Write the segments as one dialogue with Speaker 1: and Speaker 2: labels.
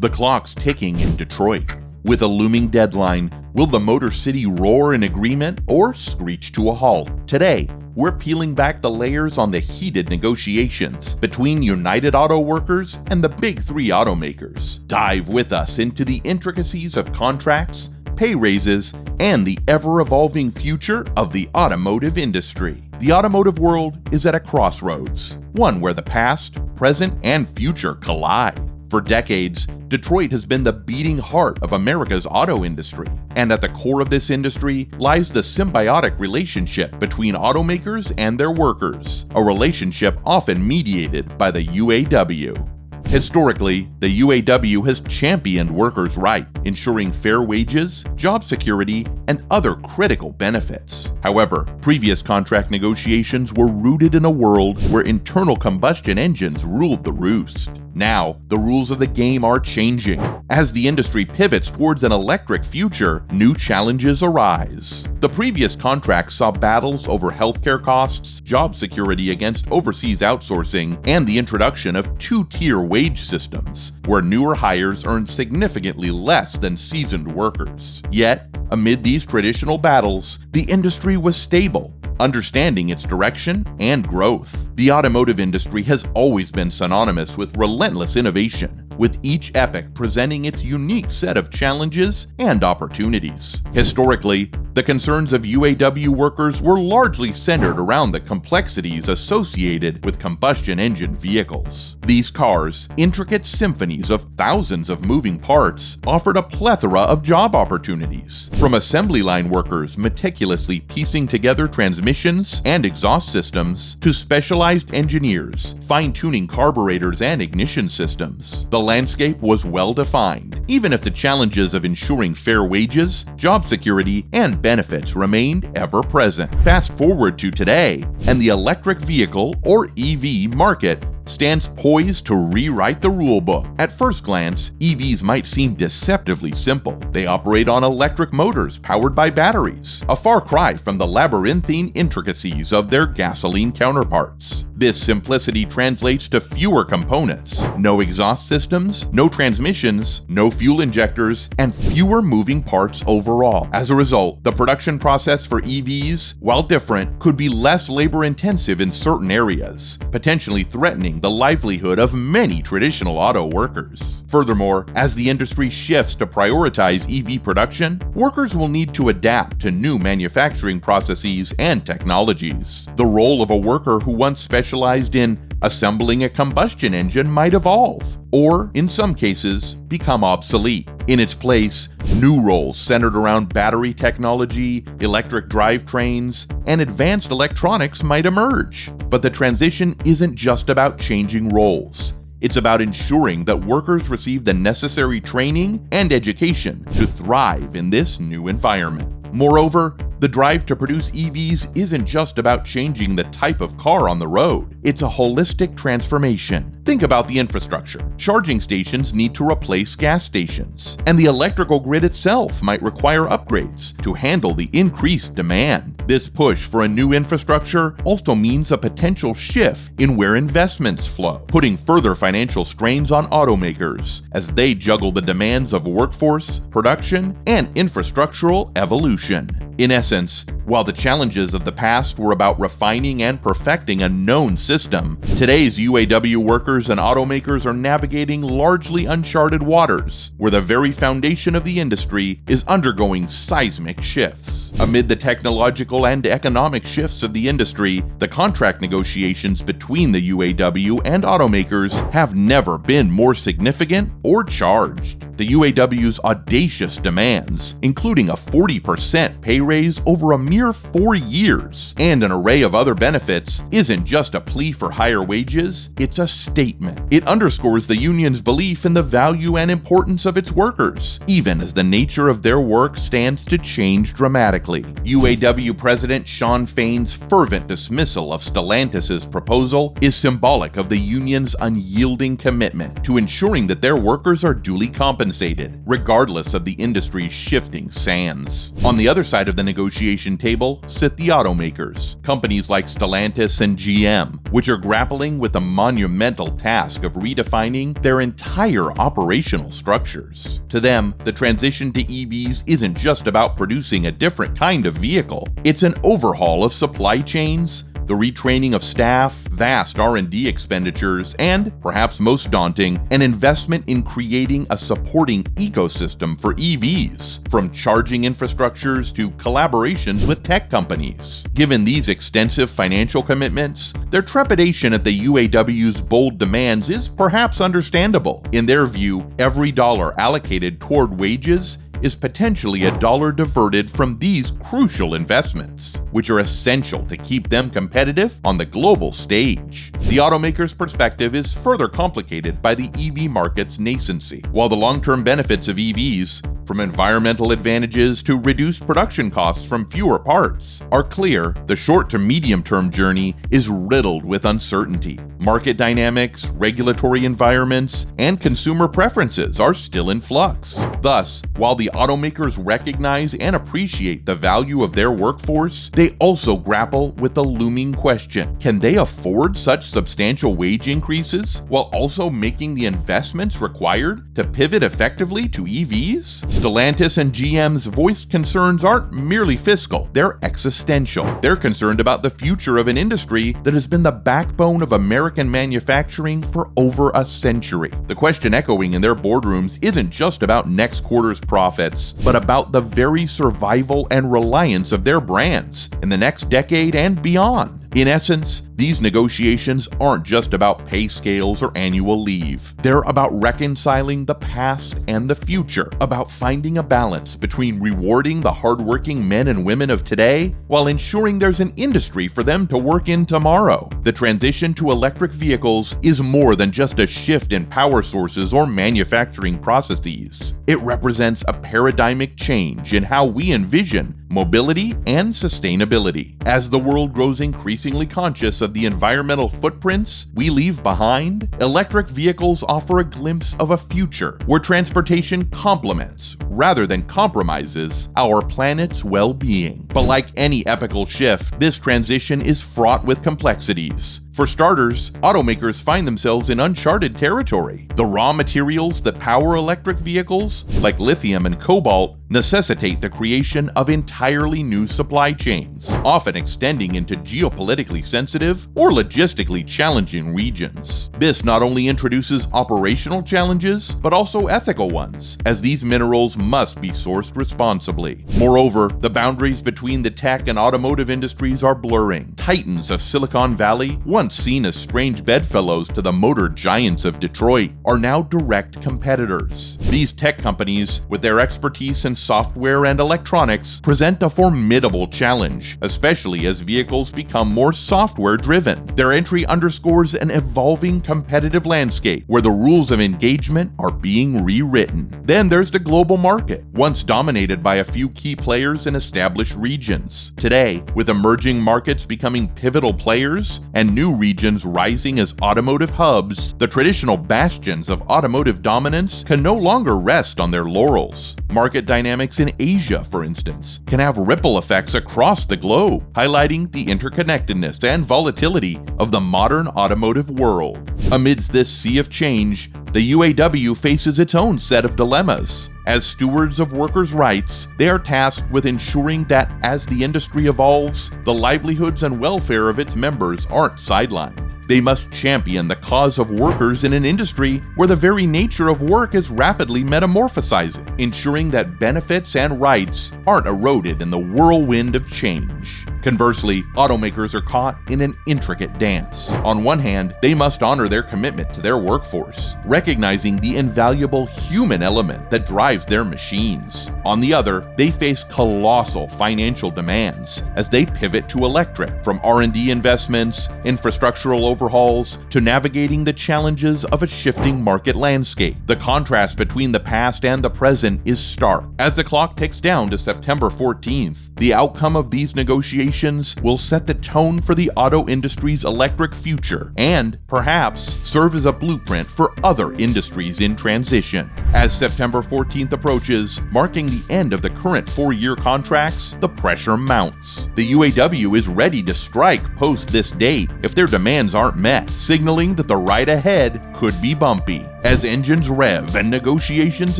Speaker 1: The clock's ticking in Detroit. With a looming deadline, will the Motor City roar in agreement or screech to a halt? Today, we're peeling back the layers on the heated negotiations between United Auto Workers and the big three automakers. Dive with us into the intricacies of contracts, pay raises, and the ever-evolving future of the automotive industry. The automotive world is at a crossroads, one where the past, present, and future collide. For decades, Detroit has been the beating heart of America's auto industry, and at the core of this industry lies the symbiotic relationship between automakers and their workers, a relationship often mediated by the UAW. Historically, the UAW has championed workers' rights, ensuring fair wages, job security, and other critical benefits. However, previous contract negotiations were rooted in a world where internal combustion engines ruled the roost. Now, the rules of the game are changing. As the industry pivots towards an electric future, new challenges arise. The previous contracts saw battles over healthcare costs, job security against overseas outsourcing, and the introduction of two-tier wage systems, where newer hires earn significantly less than seasoned workers. Yet, amid these traditional battles, the industry was stable, understanding its direction and growth. The automotive industry has always been synonymous with relentless innovation, with each epoch presenting its unique set of challenges and opportunities. Historically, the concerns of UAW workers were largely centered around the complexities associated with combustion engine vehicles. These cars, intricate symphonies of thousands of moving parts, offered a plethora of job opportunities, from assembly line workers meticulously piecing together transmissions and exhaust systems to specialized engineers fine-tuning carburetors and ignition systems. The landscape was well defined, even if the challenges of ensuring fair wages, job security, and benefits remained ever present. Fast forward to today, and the electric vehicle, or EV, market stands poised to rewrite the rulebook. At first glance, EVs might seem deceptively simple. They operate on electric motors powered by batteries, a far cry from the labyrinthine intricacies of their gasoline counterparts. This simplicity translates to fewer components, no exhaust systems, no transmissions, no fuel injectors, and fewer moving parts overall. As a result, the production process for EVs, while different, could be less labor-intensive in certain areas, potentially threatening the livelihood of many traditional auto workers. Furthermore, as the industry shifts to prioritize EV production, workers will need to adapt to new manufacturing processes and technologies. The role of a worker who once specialized in assembling a combustion engine might evolve, or, in some cases, become obsolete. In its place, new roles centered around battery technology, electric drivetrains, and advanced electronics might emerge. But the transition isn't just about changing roles. It's about ensuring that workers receive the necessary training and education to thrive in this new environment. Moreover, the drive to produce EVs isn't just about changing the type of car on the road. It's a holistic transformation. Think about the infrastructure. Charging stations need to replace gas stations, and the electrical grid itself might require upgrades to handle the increased demand. This push for a new infrastructure also means a potential shift in where investments flow, putting further financial strains on automakers as they juggle the demands of workforce, production, and infrastructural evolution. In essence, while the challenges of the past were about refining and perfecting a known system, today's UAW workers and automakers are navigating largely uncharted waters, where the very foundation of the industry is undergoing seismic shifts. Amid the technological and economic shifts of the industry, the contract negotiations between the UAW and automakers have never been more significant or charged. The UAW's audacious demands, including a 40% pay raise over a mere 4 years and an array of other benefits, isn't just a plea for higher wages, it's a statement. It underscores the union's belief in the value and importance of its workers, even as the nature of their work stands to change dramatically. UAW President Shawn Fain's fervent dismissal of Stellantis' proposal is symbolic of the union's unyielding commitment to ensuring that their workers are duly compensated compensated, regardless of the industry's shifting sands. On the other side of the negotiation table sit the automakers, companies like Stellantis and GM, which are grappling with the monumental task of redefining their entire operational structures. To them, the transition to EVs isn't just about producing a different kind of vehicle. It's an overhaul of supply chains, the retraining of staff, vast R&D expenditures, and, perhaps most daunting, an investment in creating a supporting ecosystem for EVs, from charging infrastructures to collaborations with tech companies. Given these extensive financial commitments, their trepidation at the UAW's bold demands is perhaps understandable. In their view, every dollar allocated toward wages is potentially a dollar diverted from these crucial investments, which are essential to keep them competitive on the global stage. The automaker's perspective is further complicated by the EV market's nascency. While the long-term benefits of EVs, from environmental advantages to reduced production costs from fewer parts, are clear, the short to medium-term journey is riddled with uncertainty. Market dynamics, regulatory environments, and consumer preferences are still in flux. Thus, while the automakers recognize and appreciate the value of their workforce, they also grapple with the looming question: can they afford such substantial wage increases while also making the investments required to pivot effectively to EVs? Stellantis and GM's voiced concerns aren't merely fiscal, they're existential. They're concerned about the future of an industry that has been the backbone of American manufacturing for over a century. The question echoing in their boardrooms isn't just about next quarter's profits, but about the very survival and reliance of their brands in the next decade and beyond. In essence, these negotiations aren't just about pay scales or annual leave. They're about reconciling the past and the future, about finding a balance between rewarding the hardworking men and women of today while ensuring there's an industry for them to work in tomorrow. The transition to electric vehicles is more than just a shift in power sources or manufacturing processes. It represents a paradigmic change in how we envision mobility and sustainability. As the world grows increasingly conscious of the environmental footprints we leave behind, electric vehicles offer a glimpse of a future where transportation complements, rather than compromises, our planet's well-being. But like any epical shift, this transition is fraught with complexities. For starters, automakers find themselves in uncharted territory. The raw materials that power electric vehicles, like lithium and cobalt, necessitate the creation of entirely new supply chains, often extending into geopolitically sensitive or logistically challenging regions. This not only introduces operational challenges, but also ethical ones, as these minerals must be sourced responsibly. Moreover, the boundaries between the tech and automotive industries are blurring. Titans of Silicon Valley, once seen as strange bedfellows to the motor giants of Detroit, are now direct competitors. These tech companies, with their expertise in software and electronics, present a formidable challenge, especially as vehicles become more software-driven. Their entry underscores an evolving competitive landscape where the rules of engagement are being rewritten. Then there's the global market, once dominated by a few key players in established regions. Today, with emerging markets becoming pivotal players and new regions rising as automotive hubs, the traditional bastions of automotive dominance can no longer rest on their laurels. Market dynamics in Asia, for instance, can have ripple effects across the globe, highlighting the interconnectedness and volatility of the modern automotive world. Amidst this sea of change, the UAW faces its own set of dilemmas. As stewards of workers' rights, they are tasked with ensuring that as the industry evolves, the livelihoods and welfare of its members aren't sidelined. They must champion the cause of workers in an industry where the very nature of work is rapidly metamorphosizing, ensuring that benefits and rights aren't eroded in the whirlwind of change. Conversely, automakers are caught in an intricate dance. On one hand, they must honor their commitment to their workforce, recognizing the invaluable human element that drives their machines. On the other, they face colossal financial demands as they pivot to electric, from R&D investments, infrastructural overhauls, to navigating the challenges of a shifting market landscape. The contrast between the past and the present is stark. As the clock ticks down to September 14th, the outcome of these negotiations negotiations will set the tone for the auto industry's electric future and, perhaps, serve as a blueprint for other industries in transition. As September 14th approaches, marking the end of the current 4-year contracts, the pressure mounts. The UAW is ready to strike post this date if their demands aren't met, signaling that the ride ahead could be bumpy. As engines rev and negotiations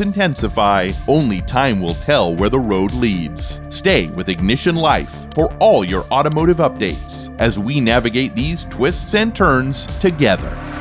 Speaker 1: intensify, only time will tell where the road leads. Stay with Ignition Life for all your automotive updates as we navigate these twists and turns together.